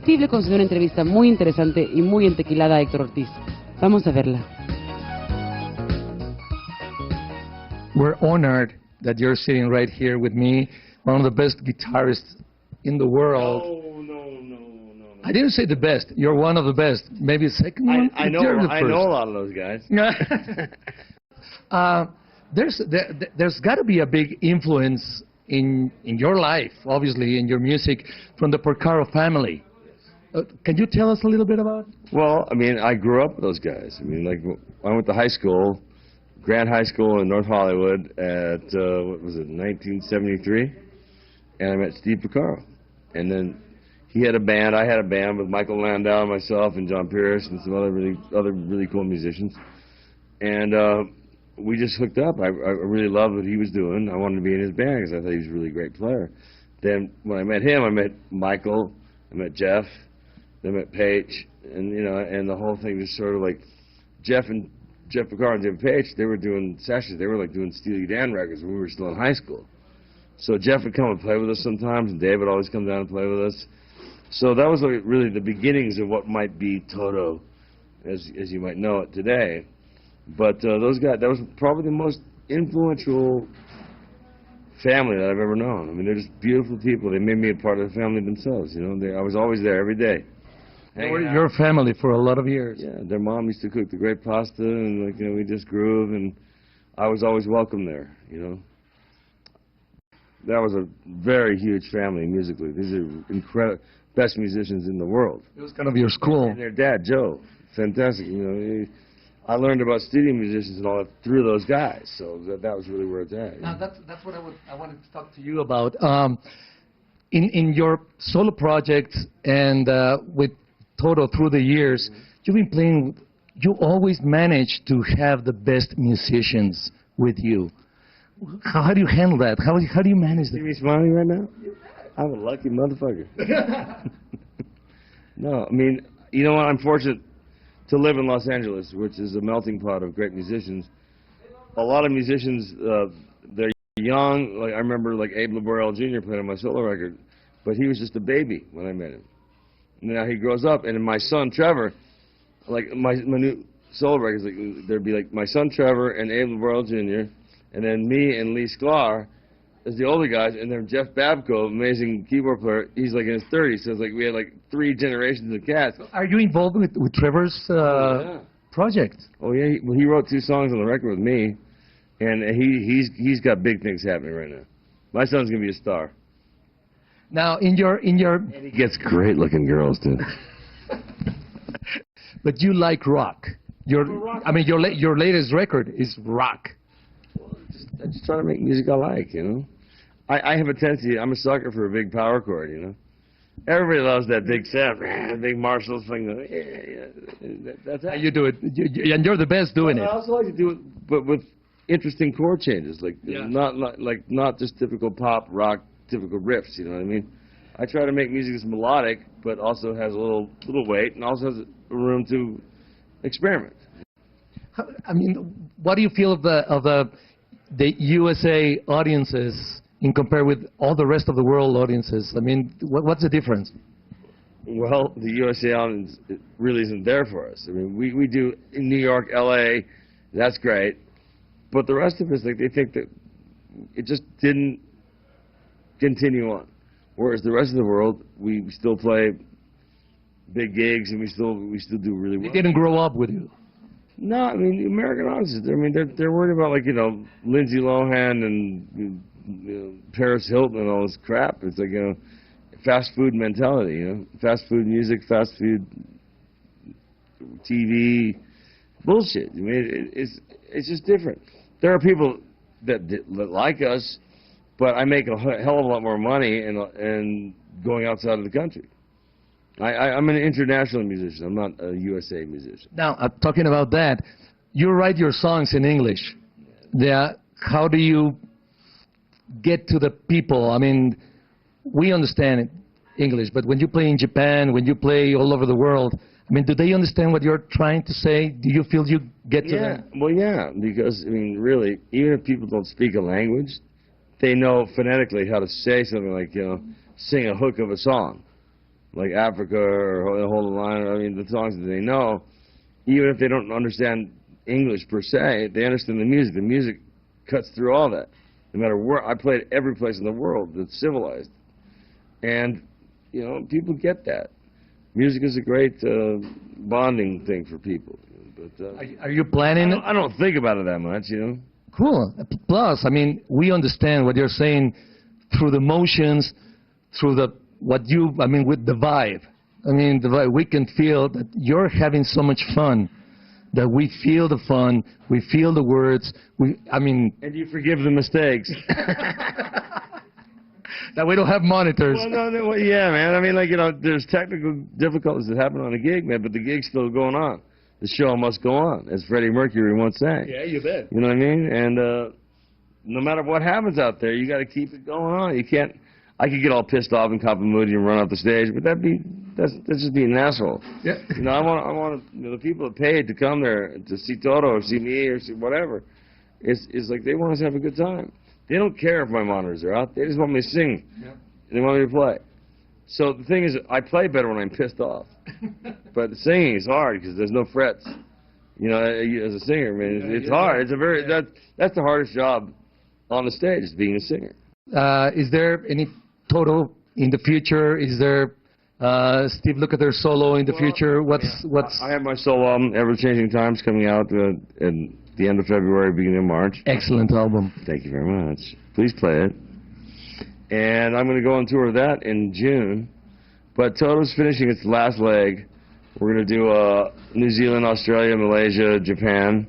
Steve le concedió una entrevista muy interesante y muy entequilada a Héctor Ortiz. Vamos a verla. We're honored that you're sitting right here with me, one of the best guitarists in the world. No. I didn't say the best. You're one of the best. Maybe the second one? I know a lot of those guys. There's got to be a big influence in your life, obviously, in your music, from the Porcaro family. Can you tell us a little bit about it? Well, I mean, I grew up with those guys. I mean, like, I went to high school, Grant High School in North Hollywood at, what was it, 1973? And I met Steve Lukather. And then he had a band, I had a band with Michael Landau, myself, and John Pierce, and some other really cool musicians. And we just hooked up. I really loved what he was doing. I wanted to be in his band because I thought he was a really great player. Then when I met him, I met Michael, I met Jeff, then I met Paige, and you know, and the whole thing just sort of like Jeff Lukather and Jim Paige, they were doing sessions. They were like doing Steely Dan records when we were still in high school. So Jeff would come and play with us sometimes, and Dave would always come down and play with us. So that was like really the beginnings of what might be Toto, as you might know it today. But those guys, that was probably the most influential family that I've ever known. I mean, they're just beautiful people. They made me a part of the family themselves, you know. I was always there every day. They were your family for a lot of years. Yeah, their mom used to cook the great pasta, and like, you know, we just groove, and I was always welcome there, you know. That was a very huge family musically. These are incredible, best musicians in the world. It was kind of your school. And their dad, Joe, fantastic. You know, I learned about studio musicians and all that through those guys. So that was really where it's at. Now that's what I wanted to talk to you about. In your solo project and with Toto through the years, you've been playing. You always manage to have the best musicians with you. How do you handle that? How do you manage that? See me smiling right now? I'm a lucky motherfucker. No, I mean, you know what? I'm fortunate to live in Los Angeles, which is a melting pot of great musicians. A lot of musicians, they're young. Like I remember, like Abe Laborel Jr. playing on my solo record, but he was just a baby when I met him. Now he grows up, and my son Trevor, like my new solo records, like there'd be like my son Trevor and Abe Laborel Jr. and then me and Lee Sklar as the older guys, and then Jeff Babco, amazing keyboard player, he's like in his 30s, so it's like we had like 3 generations of cats. Are you involved with Trevor's project? Oh yeah, he wrote 2 songs on the record with me, and he's got big things happening right now. My son's gonna be a star. Now in your and he gets great looking girls too. But you like rock. I mean your latest record is rock. I just try to make music I like, you know. I have a tendency, I'm a sucker for a big power chord, you know. Everybody loves that big sound, big Marshall thing. Yeah. That's how you do it, and you're the best doing it. I also like to do it, but with interesting chord changes, like not just typical pop rock, typical riffs. You know what I mean? I try to make music that's melodic, but also has a little weight, and also has room to experiment. I mean, what do you feel of the USA audiences in compare with all the rest of the world audiences? I mean, what's the difference? Well, the USA audience really isn't there for us. I mean, we do in New York, LA, that's great, but the rest of us, like, they think that it just didn't continue on. Whereas the rest of the world, we still play big gigs and we still do really well. They didn't grow up with you. No, I mean, the American audiences, I mean, they're worried about, like, you know, Lindsay Lohan and you know, Paris Hilton and all this crap. It's like, you know, fast food mentality, you know, fast food music, fast food TV, bullshit. I mean, it's just different. There are people that like us, but I make a hell of a lot more money and going outside of the country. I'm an international musician. I'm not a USA musician. Now, talking about that, you write your songs in English. Yeah. How do you get to the people? I mean, we understand English, but when you play in Japan, when you play all over the world, I mean, do they understand what you're trying to say? Do you feel you get to them? Well, yeah, because, I mean, really, even if people don't speak a language, they know phonetically how to say something like, you know, sing a hook of a song. like Africa or Hold the Line. I mean, the songs that they know, even if they don't understand English per se, they understand the music. The music cuts through all that. No matter where, I played every place in the world that's civilized. And, you know, people get that. Music is a great bonding thing for people. But are you planning? I don't think about it that much, you know. Cool. Plus, I mean, we understand what you're saying through the motions, through the with the vibe. I mean, the vibe, we can feel that you're having so much fun, that we feel the fun, we feel the words. And you forgive the mistakes. That we don't have monitors. Well, no, yeah, man. I mean, like, you know, there's technical difficulties that happen on a gig, man, but the gig's still going on. The show must go on, as Freddie Mercury once sang. Yeah, you bet. You know what I mean? And no matter what happens out there, you got to keep it going on. You can't. I could get all pissed off and cop a moody and run off the stage, but that's just being an asshole. Yeah. You know, I want you know, the people that paid to come there to see Toto or see me or see whatever. It's like they want us to have a good time. They don't care if my monitors are out. They just want me to sing. Yeah. And they want me to play. So the thing is, I play better when I'm pissed off. But singing is hard because there's no frets. You know, as a singer, man, it's hard. It's a very that's the hardest job on the stage, is being a singer. Is there any Toto in the future? Is there Steve Lukather solo in the future? What's? I have my solo album, Ever Changing Times, coming out in the end of February, beginning of March. Excellent album. Thank you very much. Please play it. And I'm going to go on tour of that in June. But Toto's finishing its last leg. We're going to do New Zealand, Australia, Malaysia, Japan.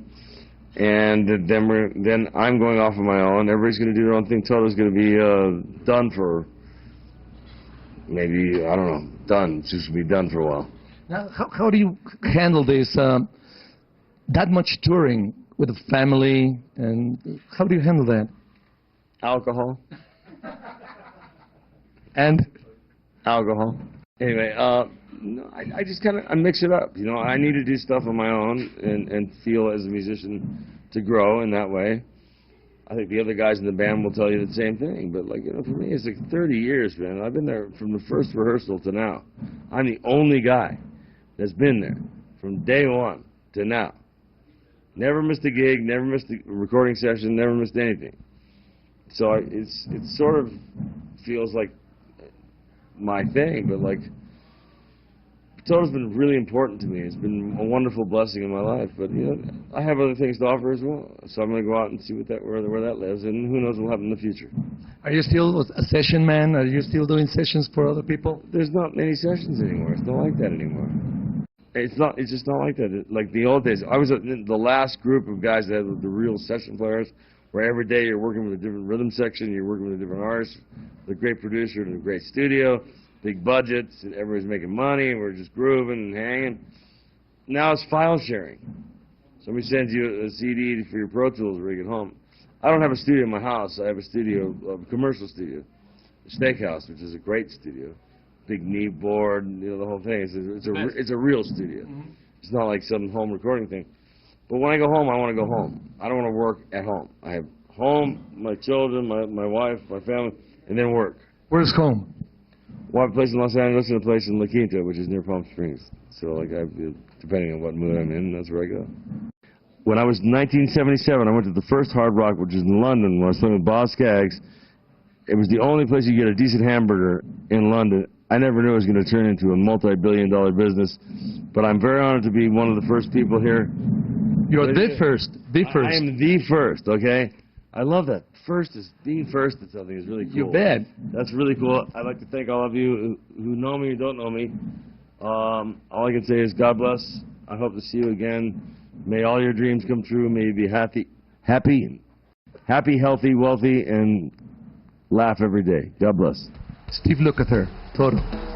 And then I'm going off on my own. Everybody's going to do their own thing. Toto's going to be done for maybe, I don't know, done. Just be done for a while. Now, how do you handle this, that much touring with a family, and how do you handle that? Alcohol. And? Alcohol. Anyway, no, I just kind of mix it up. You know, I need to do stuff on my own and feel as a musician to grow in that way. I think the other guys in the band will tell you the same thing. But, like, you know, for me, it's like 30 years, man. I've been there from the first rehearsal to now. I'm the only guy that's been there from day one to now. Never missed a gig, never missed a recording session, never missed anything. So it sort of feels like my thing, but, like, Toto's been really important to me. It's been a wonderful blessing in my life, but, you know, I have other things to offer as well. So I'm going to go out and see where that lives, and who knows what will happen in the future. Are you still a session man? Are you still doing sessions for other people? There's not many sessions anymore. It's not like that anymore. It's just not like that. Like the old days, I was the last group of guys that had the real session players, where every day you're working with a different rhythm section, you're working with a different artist, with a great producer in a great studio, big budgets, and everybody's making money, and we're just grooving and hanging. Now it's file sharing. Somebody sends you a CD for your Pro Tools when you get home. I don't have a studio in my house. I have a studio, a commercial studio, a Steakhouse, which is a great studio. Big knee board, you know, the whole thing. It's a real studio. Mm-hmm. It's not like some home recording thing. But when I go home, I want to go home. I don't want to work at home. I have home, my children, my wife, my family, and then work. Where's home? Well, I have a place in Los Angeles and a place in La Quinta, which is near Palm Springs. So, like, depending on what mood I'm in, that's where I go. When I was 1977, I went to the first Hard Rock, which is in London, when I was playing with Boz Scaggs. It was the only place you get a decent hamburger in London. I never knew it was going to turn into a multi-billion-dollar business, but I'm very honored to be one of the first people here. You're the first. I am the first, okay? I love that. Being first at something is really cool. You bet. That's really cool. I'd like to thank all of you who know me or don't know me. All I can say is God bless. I hope to see you again. May all your dreams come true. May you be happy, healthy, wealthy, and laugh every day. God bless. Steve Lukather, Toto.